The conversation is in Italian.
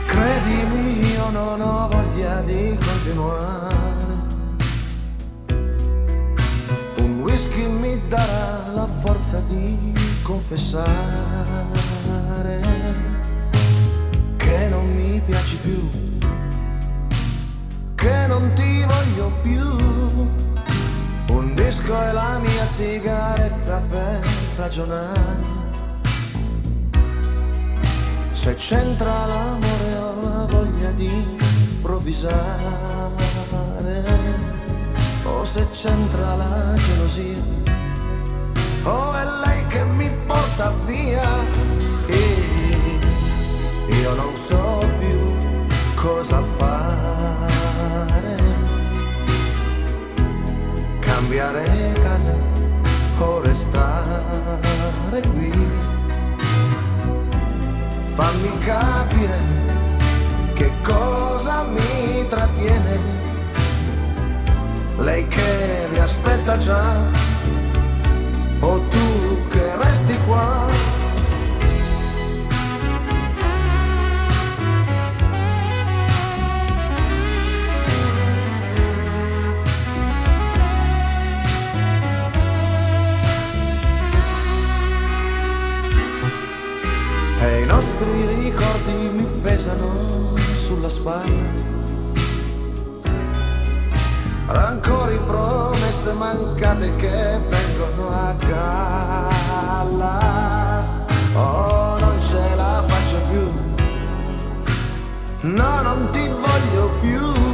Credimi, io non ho voglia di continuare. Un whisky mi darà la forza di confessare che non mi piaci più, che non ti voglio più. Un disco è la mia sigaretta per ragionare. Se c'entra l'amore ho la voglia di improvvisare, o se c'entra la gelosia, o è lei che mi porta via. E io non so più cosa fare, cambiare casa o restare qui. Fammi capire che cosa mi trattiene, lei che mi aspetta già, o tu che resti qua. E i nostri ricordi mi pesano sulla spalla, rancori, promesse mancate che vengono a galla. Oh, non ce la faccio più, no, non ti voglio più.